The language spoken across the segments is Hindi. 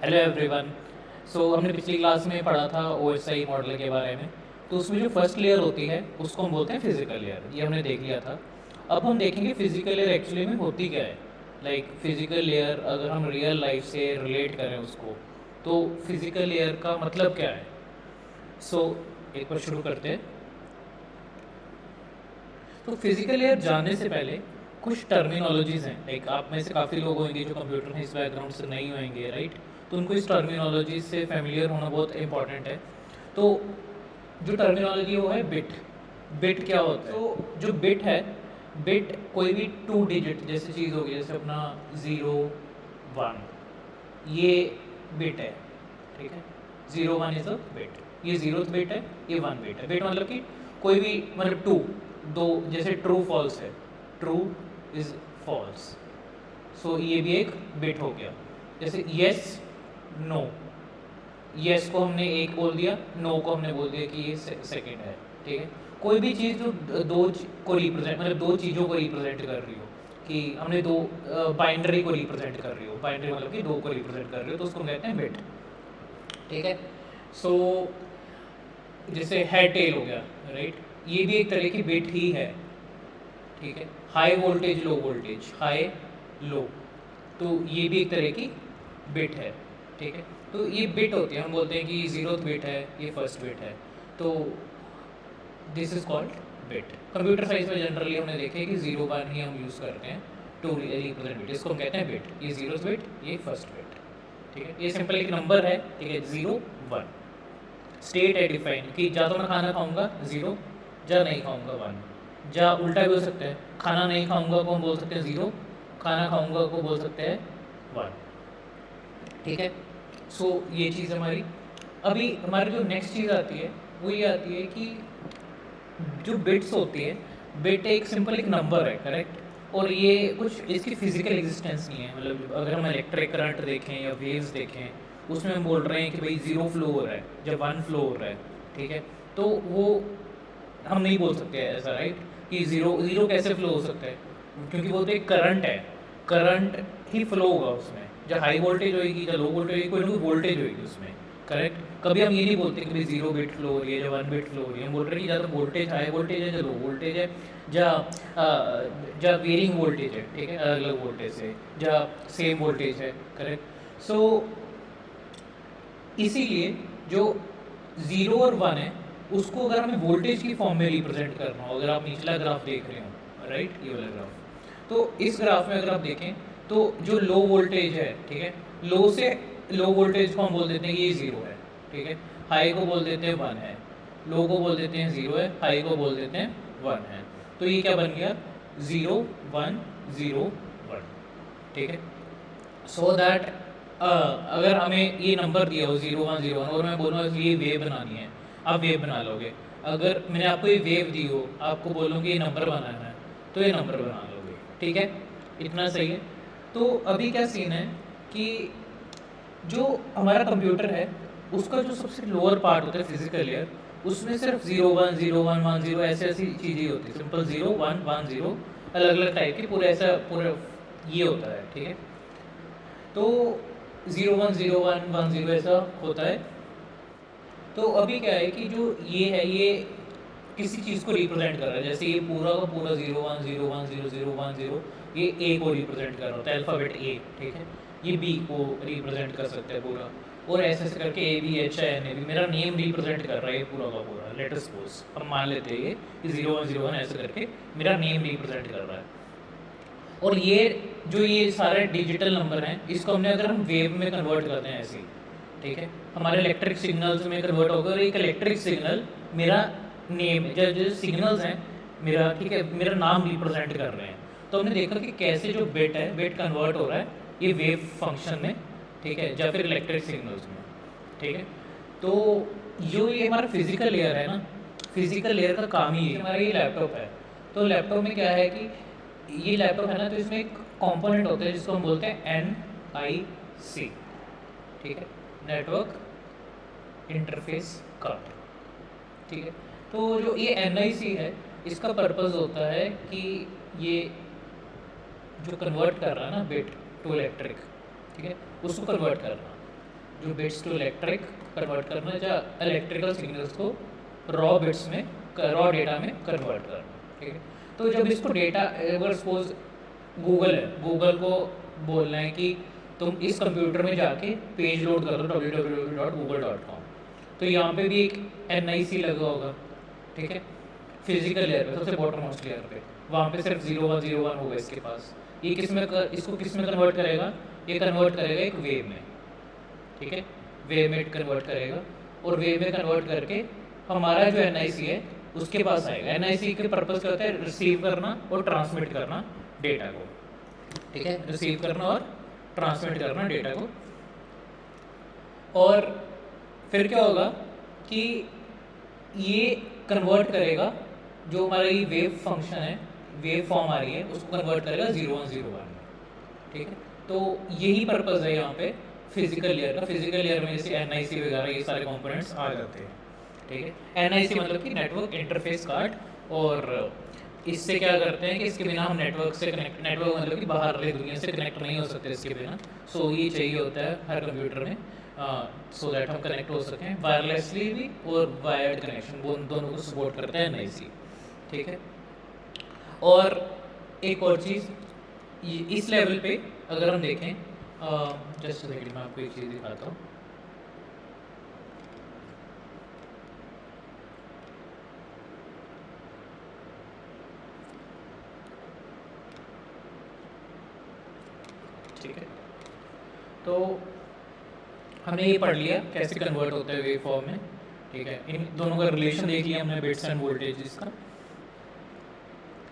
Hello everyone. हमने पिछली क्लास में पढ़ा था OSI मॉडल के बारे में। तो उसमें जो फर्स्ट लेयर होती है उसको हम बोलते हैं फिजिकल लेयर, ये हमने देख लिया था। अब हम देखेंगे फिजिकल लेयर एक्चुअली में होती क्या है। फिजिकल लेयर अगर हम रियल लाइफ से रिलेट करें उसको, तो फिजिकल लेयर का मतलब क्या है। सो एक बार शुरू करते हैं। तो फिजिकल लेयर जानने से पहले कुछ टर्मिनोलॉजीज हैं। आप में से काफ़ी लोग होंगे जो कंप्यूटर में इस बैकग्राउंड से नहीं होंगे, राइट। तो उनको इस टर्मिनोलॉजी से फेमिलियर होना बहुत इंपॉर्टेंट है। तो जो टर्मिनोलॉजी वो है बिट। बिट क्या होता है? तो जो बिट है, बिट कोई भी 2 डिजिट जैसी चीज़ होगी, जैसे अपना 0 1, ये बिट है, ठीक है। 0 1 इज अ बिट, ये 0th बिट है, ये 1 बिट है। बिट मतलब कि कोई भी, मतलब टू, दो, जैसे ट्रू फॉल्स है, ट्रू इज फॉल्स। सो ये भी एक बिट हो गया। जैसे यस नो, यस को हमने एक बोल दिया, नो को हमने बोल दिया कि ये सेकंड है, ठीक है। कोई भी चीज़ जो दो को रिप्रेजेंट, मतलब दो चीज़ों को रिप्रेजेंट कर रही हो, कि हमने दो बाइनरी को रिप्रेजेंट कर रही हो, बाइनरी मतलब कि दो को रिप्रेजेंट कर रही हो, तो उसको कहते हैं बिट, ठीक है। सो जैसे हेड टेल हो गया, राइट, ये भी एक तरह की बिट ही है, ठीक है। High voltage low voltage, high low, तो ये भी एक तरह की बिट है, ठीक है। तो ये बिट होती है, हम बोलते हैं कि 0th बिट है, ये फर्स्ट बिट है, तो this is called bit. Computer science में जनरली हमने देखे कि 0 1 ही हम यूज़ करते हैं टू रिप्रेजेंट बिट, इसको हम कहते हैं बिट। ये 0th बिट, ये फर्स्ट बिट, ठीक है। ये सिंपल एक नंबर है, ठीक है, 0 1। स्टेट है डिफाइन कि जा तो मैं खाना खाऊंगा 0, जा नहीं खाऊंगा 1। जा उल्टा भी हो सकता है, खाना नहीं खाऊंगा को हम बोल सकते हैं 0, खाना खाऊंगा को बोल सकते हैं 1, ठीक है। सो ये चीज़ हमारी। अभी हमारी जो नेक्स्ट चीज़ आती है वो ये आती है कि जो बिट्स होती है, बिट एक सिंपल एक नंबर है, करेक्ट। और ये कुछ इसकी फिजिकल एग्जिस्टेंस नहीं है। मतलब अगर हम इलेक्ट्रिक करंट देखें या वेव्स देखें, उसमें हम बोल रहे हैं कि भाई 0 फ्लो हो रहा है, जब 1 फ्लो हो रहा है, ठीक है। तो वो हम नहीं बोल सकते ऐसा, राइट, कि 0 कैसे फ्लो हो सकता है, क्योंकि वो तो एक करंट है, करंट ही फ्लो होगा उसमें। जब हाई वोल्टेज होगी, जब लो वोल्टेज होगी, कोई ना कोई वोल्टेज होगी उसमें, करेक्ट। कभी हम ये नहीं बोलते कि भाई 0 बिट फ्लो हो रही है, जब 1 बिट फ्लो हो रही है। हम बोल रहे हैं कि ज़्यादा वोल्टेज हाई वोल्टेज है, जब लो वोल्टेज है, जब वेरिंग वोल्टेज है, ठीक है, अलग अलग वोल्टेज से, जब सेम वोल्टेज है, करेक्ट। सो इसीलिए जो 0 और 1 है, उसको अगर हमें वोल्टेज की फॉर्म में रिप्रेजेंट करना हो, अगर आप निचला ग्राफ देख रहे हो, राइट, ये वाला ग्राफ, तो इस ग्राफ में अगर आप देखें तो जो लो वोल्टेज है, ठीक है, लो से लो वोल्टेज को हम बोल देते हैं कि ये 0 है, ठीक है। हाई को बोल देते हैं 1 है, लो को बोल देते हैं 0 है, हाई को बोल देते हैं 1 है। तो ये क्या बन गया, 0 1 0 1, ठीक है। सो दैट अगर हमें ये नंबर दिया हो 0 1 0 1 और मैं बोलूँगा कि ये वेव बनानी है, आप वेव बना लोगे। अगर मैंने आपको ये वेव दी हो, आपको बोलूँ कि ये नंबर बनाना है, तो ये नंबर बना लोगे, ठीक है। इतना सही है। तो अभी क्या सीन है कि जो हमारा कंप्यूटर है, उसका जो सबसे लोअर पार्ट होता है फिजिकल लेयर, उसमें सिर्फ 0 1 0 1 1 0 ऐसे ऐसी चीज़ें होती है, सिंपल 0 1 1 0 अलग अलग टाइप की, पूरा ऐसा पूरा ये होता है, ठीक है। तो 0 1 0 1 1 0 ऐसा होता है। तो अभी क्या है कि जो ये है, ये किसी चीज़ को रिप्रेजेंट कर रहा है। जैसे ये पूरा का पूरा 0 1 0 1 0 0 1 0, ये ए को रिप्रेजेंट कर रहा होता है, अल्फ़ाबेट ए, ठीक है। ये बी को रिप्रेजेंट कर सकता है पूरा, और ऐसे ऐसे करके A B H I N A B, मेरा नेम रिप्रेजेंट कर रहा है ये पूरा का पूरा। लेट अस सपोज हम मान लेते हैं ये 0 1 0 1 ऐसे करके मेरा नेम रिप्रेजेंट कर रहा है। और ये जो ये सारे डिजिटल नंबर हैं, इसको हमने अगर हम वेव में कन्वर्ट करते हैं ऐसे ही, ठीक है, हमारे इलेक्ट्रिक सिग्नल्स में कन्वर्ट होकर एक इलेक्ट्रिक सिग्नल मेरा नेम, जो सिग्नल्स हैं मेरा, ठीक है, मेरा नाम रिप्रेजेंट कर रहे हैं। तो हमने देखा कि कैसे जो बिट है, बिट कन्वर्ट हो रहा है ये वेव फंक्शन में, ठीक है, या फिर इलेक्ट्रिक सिग्नल्स में, ठीक है। तो जो ये हमारा फिजिकल लेयर है ना, फिजिकल लेयर का काम ही है। हमारा ये लैपटॉप है, तो लैपटॉप में क्या है कि ये लैपटॉप है ना, तो इसमें एक कंपोनेंट होता है जिसको हम बोलते हैं NIC, ठीक है, नेटवर्क इंटरफेस कार्ड, ठीक है। तो जो ये NIC है, इसका पर्पस होता है कि ये जो कन्वर्ट कर रहा है ना बिट टू इलेक्ट्रिक, ठीक है, उसको कन्वर्ट करना। जो बिट्स टू इलेक्ट्रिक कन्वर्ट करना या इलेक्ट्रिकल सिग्नल्स को रॉ बिट्स में, रॉ डेटा में कन्वर्ट करना, ठीक है। तो जब इसको डेटा, अगर सपोज गूगल है, गूगल को बोलना है कि तुम इस कंप्यूटर में जाके पेज लोड कर दो www.google.com, तो यहाँ पे भी एक NIC लगा होगा, ठीक है, फिजिकल लेयर पे, सबसे बॉटम मोस्ट लेयर पे, वहाँ पे सिर्फ 0101 होगा इसके पास। ये इसको किस में कन्वर्ट करेगा, ये कन्वर्ट करेगा एक वेव में, ठीक है, वेव में कन्वर्ट करेगा, और वेव में कन्वर्ट करके हमारा जो NIC है उसके पास आएगा। NIC के पर्पज़ क्या होता है, रिसीव करना और ट्रांसमिट करना डेटा को, ठीक है, रिसीव करना और ट्रांसमिट करना डेटा को। और फिर क्या होगा कि ये कन्वर्ट करेगा, जो हमारा ये वेव फंक्शन है, वेव फॉर्म आ रही है, उसको कन्वर्ट करेगा 0101 में, ठीक है। तो यही पर्पज़ है यहाँ पे फिजिकल लेयर का। फिजिकल लेयर में जैसे NIC वगैरह ये सारे कंपोनेंट्स आ जाते हैं, ठीक है। NIC मतलब कि नेटवर्क इंटरफेस कार्ड, और इससे क्या करते हैं कि इसके बिना हम नेटवर्क से कनेक्ट, नेटवर्क मतलब कि बाहर वाली दुनिया से कनेक्ट नहीं हो सकते इसके बिना। सो ये चाहिए होता है हर कंप्यूटर में, सो दैट हम कनेक्ट हो सकें वायरलेसली भी, और वायर्ड कनेक्शन, वो दोनों को सपोर्ट करता है NIC, ठीक है। और एक और चीज़, इस लेवल पे अगर हम देखें, जस्ट सेकंड मैं आपको एक चीज़ दिखाता हूँ। ठीक है, तो हमने ये पढ़ लिया कैसे कन्वर्ट होता है वेव फॉर्म में, ठीक है। इन दोनों का रिलेशन देख लिया हमने, बिट्स एंड वोल्टेजेस का।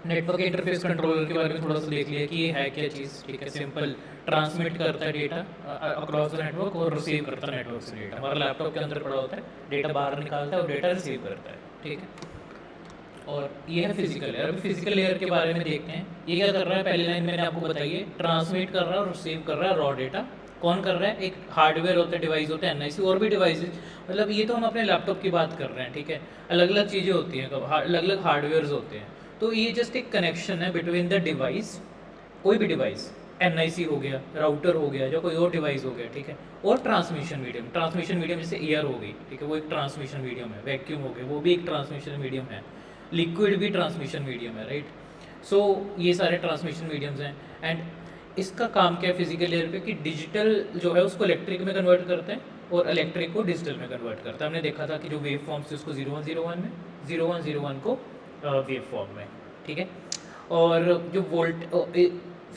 नेटवर्क इंटरफेस कंट्रोलर के बारे में थोड़ा सा देख लिया कि ये है क्या चीज़, ठीक है। सिंपल ट्रांसमिट करता है डेटा अक्रॉस द नेटवर्क और रिसीव करता है नेटवर्क से डेटा। हमारा लैपटॉप के अंदर पड़ा होता है, डेटा बाहर निकालता है और डेटा रिसीव करता है, ठीक है। और ये है फिजिकल लेयर। अभी फिजिकल लेयर के बारे में देखते हैं, ये क्या कर रहा है, पहली लाइन मैंने आपको बताई है, ट्रांसमिट कर रहा है और रिसीव कर रहा है रॉ डेटा। कौन कर रहा है, एक हार्डवेयर होता है, डिवाइस होता है NIC, और भी डिवाइसेज, मतलब ये तो हम अपने लैपटॉप की बात कर रहे हैं, ठीक है। अलग अलग चीज़ें होती हैं, अलग अलग हार्डवेयर्स होते हैं। तो ये जस्ट एक कनेक्शन है बिटवीन द डिवाइस, कोई भी डिवाइस, NIC हो गया, राउटर हो गया, या कोई और डिवाइस हो गया, ठीक है, और ट्रांसमिशन मीडियम। ट्रांसमिशन मीडियम जैसे एयर हो गई, ठीक है, वो एक ट्रांसमिशन मीडियम है। वैक्यूम हो गया, वो भी एक ट्रांसमिशन मीडियम है। लिक्विड भी ट्रांसमिशन मीडियम है, राइट। सो ये सारे ट्रांसमिशन मीडियम्स हैं। एंड इसका काम क्या है फिजिकल लेयर पे, कि डिजिटल जो है उसको इलेक्ट्रिक में कन्वर्ट करते हैं, और इलेक्ट्रिक को डिजिटल में कन्वर्ट करता है। हमने देखा था कि जो वेव फॉर्म्स थे उसको 0101 में, 0101 को वेव फॉर्म में, ठीक है। और जो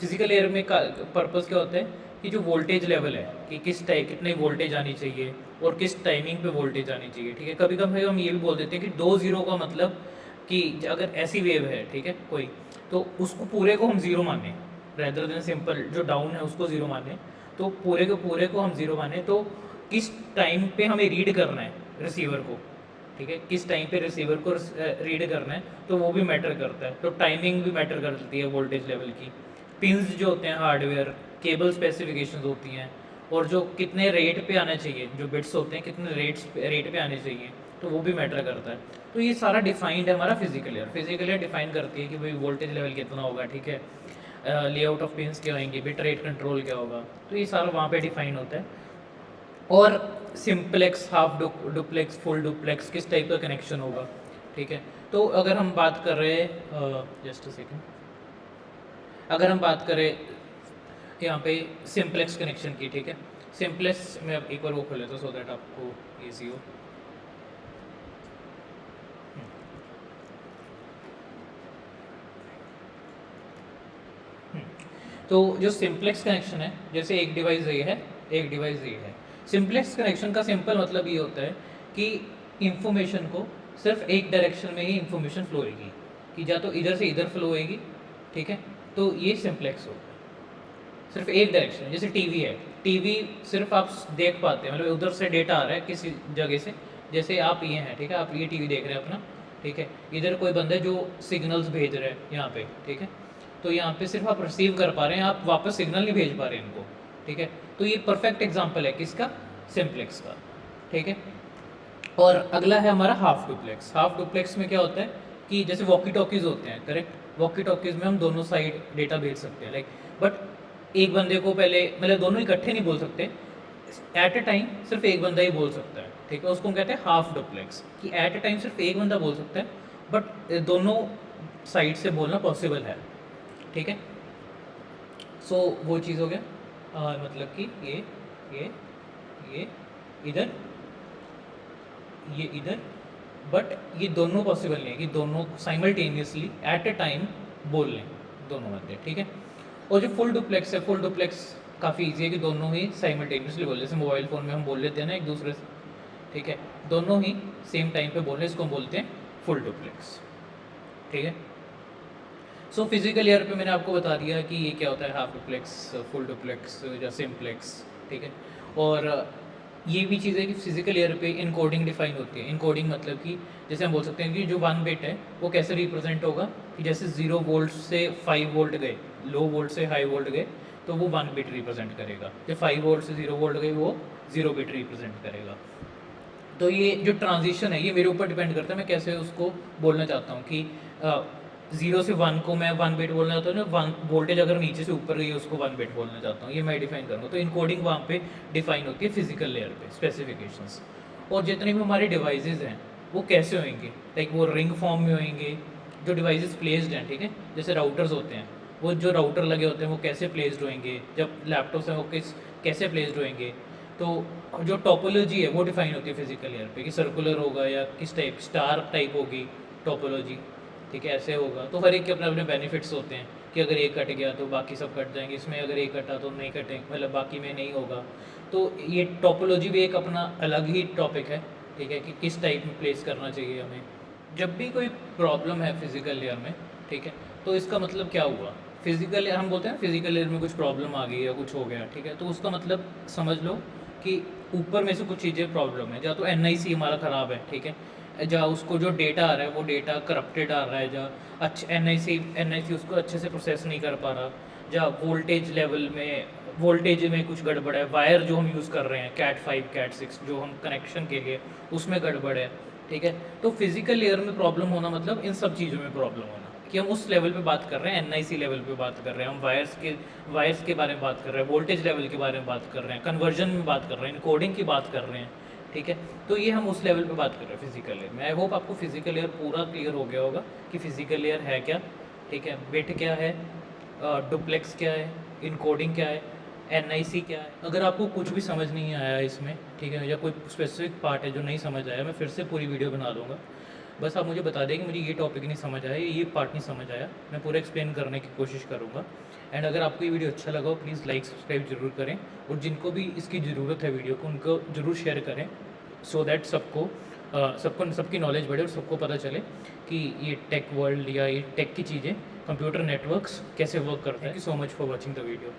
फिजिकल लेयर में का पर्पज़ क्या होता है कि जो वोल्टेज लेवल है, कि कितने वोल्टेज आनी चाहिए और किस टाइमिंग पे वोल्टेज आनी चाहिए, ठीक है। कभी कभी हम ये भी बोल देते हैं कि 2 0 का मतलब कि अगर ऐसी वेव है, ठीक है, कोई, तो उसको पूरे को हम 0 माने, रेदर देन सिंपल जो डाउन है उसको 0 माने, तो पूरे को हम 0 माने। तो किस टाइम पे हमें रीड करना है रिसीवर को, ठीक है, किस टाइम पे रिसीवर को रीड करना है, तो वो भी मैटर करता है। तो टाइमिंग भी मैटर करती है वोल्टेज लेवल की। पिन्स जो होते हैं हार्डवेयर, केबल स्पेसिफिकेशंस होती हैं, और जो कितने रेट पे आना चाहिए, जो बिट्स होते हैं कितने रेट पे आने चाहिए, तो वो भी मैटर करता है। तो ये सारा डिफाइंड है हमारा physical layer. Physical layer define करती है कि भाई वोल्टेज लेवल कितना होगा, ठीक है, लेआउट ऑफ पिन्स क्या होंगे, बिट रेट कंट्रोल क्या होगा, तो ये सारा वहाँ पे डिफाइन होता है। और simplex, half duplex, full duplex, किस टाइप का कनेक्शन होगा, ठीक है। तो अगर हम बात कर रहे हैं, जस्ट अ सेकेंड, अगर हम बात करें यहाँ पे सिंपलेक्स कनेक्शन की, ठीक है, सिंपलेक्स में अब एक बार वो खोल लेता सो दैट आपको ईजी हो। तो जो सिंपलेक्स कनेक्शन है, जैसे एक डिवाइस ये है, एक डिवाइस ये है। सिंपलेक्स कनेक्शन का सिंपल मतलब ये होता है कि इंफॉर्मेशन को सिर्फ एक डायरेक्शन में ही इंफॉर्मेशन फ्लो होगी, कि या तो इधर से इधर फ्लो होगी, ठीक है, तो ये सिंपलेक्स होता है। सिर्फ एक डायरेक्शन, जैसे टीवी है, टीवी सिर्फ आप देख पाते हैं, मतलब उधर से डेटा आ रहा है किसी जगह से, जैसे आप ये हैं, ठीक है, आप ये टीवी देख रहे हैं अपना, ठीक है, इधर कोई बंदा है जो सिग्नल्स भेज रहे हैं यहाँ पे, ठीक है, तो यहाँ पे सिर्फ आप रिसीव कर पा रहे हैं, आप वापस सिग्नल नहीं भेज पा रहे हैं इनको, ठीक है। तो ये परफेक्ट एग्जांपल है किसका, सिंपलेक्स का, ठीक है। और अगला है हमारा हाफ डुप्लेक्स। हाफ डुप्लेक्स में क्या होता है कि जैसे वॉकी टॉकीज़ होते हैं, करेक्ट, वॉकी टॉकीज़ में हम दोनों साइड डेटा भेज सकते हैं, लाइक, बट एक बंदे को पहले, मतलब दोनों इकट्ठे नहीं बोल सकते, एट अ टाइम सिर्फ एक बंदा ही बोल सकता है, ठीक है, उसको हम कहते हैं हाफ डुप्लेक्स, कि एट अ टाइम सिर्फ एक बंदा बोल सकता है, बट दोनों साइड से बोलना पॉसिबल है, ठीक है। सो वो चीज़ हो गया, मतलब कि ये ये इधर, ये इधर, बट ये दोनों पॉसिबल नहीं है कि दोनों साइमल्टेनियसली एट अ टाइम बोल लें दोनों बंदे, ठीक है। और जो फुल डुप्लेक्स है, फुल डुप्लेक्स काफ़ी ईजी है कि दोनों ही साइमल्टेनियसली बोल, जैसे मोबाइल फ़ोन में हम बोल लेते हैं ना एक दूसरे से, ठीक है, दोनों ही सेम टाइम पे बोल रहे हैं, इसको हम बोलते हैं फुल डुप्लेक्स, ठीक है। सो फिजिकल ईयर पे मैंने आपको बता दिया कि ये क्या होता है, हाफ डुप्लेक्स, फुल डुप्लेक्स या सिम्प्लेक्स, ठीक है। और ये भी चीज़ है कि फिजिकल ईयर पे इनकोडिंग डिफाइन होती है। इनकोडिंग मतलब कि जैसे हम बोल सकते हैं कि जो 1 बिट है वो कैसे रिप्रेजेंट होगा, कि जैसे 0 वोल्ट से 5 वोल्ट गए, लो वोल्ट से हाई वोल्ट गए, तो वो 1 बिट रिप्रेजेंट करेगा। जब 5 वोल्ट से 0 वोल्ट गए वो 0 बिट रिप्रेजेंट करेगा। तो ये जो ट्रांजिशन है ये मेरे ऊपर डिपेंड करता है मैं कैसे उसको बोलना चाहता हूँ, कि 0 से 1 को मैं 1 बिट बोलना चाहता हूँ ना, 1 वोल्टेज अगर नीचे से ऊपर गई है उसको 1 बिट बोलना चाहता हूँ, ये मैं डिफाइन करूँगा। तो इनकोडिंग वहाँ पे डिफाइन होती है फिजिकल लेयर पे, स्पेसिफिकेशंस। और जितने भी हमारे डिवाइसेज हैं वो कैसे होंगे, लाइक वो रिंग फॉर्म में होंगे, जो डिवाइसेस प्लेस्ड हैं, ठीक है, जैसे राउटर्स होते हैं, वो जो राउटर लगे होते हैं वो कैसे प्लेस्ड होंगे, जब लैपटॉप्स हैं वो कैसे प्लेस्ड होंगे। तो जो टोपोलॉजी है वो डिफाइन होती है फिजिकल ईयर पे, कि सर्कुलर होगा या किस टाइप, स्टार टाइप होगी टोपोलॉजी, ठीक है, ऐसे होगा। तो हर एक के अपने अपने बेनिफिट्स होते हैं, कि अगर एक कट गया तो बाकी सब कट जाएंगे, इसमें अगर एक कटा तो नहीं कटेंगे, मतलब बाकी में नहीं होगा। तो ये टोपोलॉजी भी एक अपना अलग ही टॉपिक है, ठीक है, कि किस टाइप में प्लेस करना चाहिए हमें। जब भी कोई प्रॉब्लम है फिजिकल लेयर में, ठीक है, तो इसका मतलब क्या हुआ, फिजिकल हम बोलते हैं फिजिकल लेयर में कुछ प्रॉब्लम आ गई या कुछ हो गया, ठीक है, तो उसका मतलब समझ लो कि ऊपर में से कुछ चीज़ें प्रॉब्लम है, या तो NIC हमारा ख़राब है, ठीक है, जहाँ उसको जो डेटा आ रहा है वो डेटा करप्टेड आ रहा है, जहाँ अच्छे NIC उसको अच्छे से प्रोसेस नहीं कर पा रहा, जहाँ वोल्टेज लेवल में, वोल्टेज में कुछ गड़बड़ है, वायर जो हम यूज़ कर रहे हैं कैट 5 कैट 6 जो हम कनेक्शन के लिए, उसमें गड़बड़ है, ठीक है। तो फिजिकल लेयर में प्रॉब्लम होना मतलब इन सब चीज़ों में प्रॉब्लम होना, कि हम उस लेवल पे बात कर रहे हैं, NIC लेवल पे बात कर रहे हैं, हम वायर्स के बारे में बात कर रहे हैं, वोल्टेज लेवल के बारे में बात कर रहे हैं, कन्वर्जन में बात कर रहे हैं, इनकोडिंग की बात कर रहे हैं, ठीक है। तो ये हम उस लेवल पे बात कर रहे हैं फिजिकल लेयर में। आई होप आपको फिजिकल लेयर पूरा क्लियर हो गया होगा कि फिजिकल लेयर है क्या, ठीक है, बिट क्या है, डुप्लेक्स क्या है, इनकोडिंग क्या है, NIC क्या है। अगर आपको कुछ भी समझ नहीं आया इसमें, ठीक है, या कोई स्पेसिफिक पार्ट है जो नहीं समझ आया, मैं फिर से पूरी वीडियो बना दूँगा। बस आप मुझे बता दें कि मुझे ये टॉपिक नहीं समझ आया, ये पार्ट नहीं समझ आया, मैं पूरा एक्सप्लेन करने की कोशिश करूँगा। एंड अगर आपको ये वीडियो अच्छा लगा हो प्लीज़ लाइक सब्सक्राइब जरूर करें, और जिनको भी इसकी ज़रूरत है वीडियो को उनको ज़रूर शेयर करें, सो दैट सबकी नॉलेज बढ़े और सबको पता चले कि ये टेक वर्ल्ड या ये टेक की चीज़ें, कंप्यूटर नेटवर्क्स कैसे वर्क करते हैं। Thank you so much for watching the video.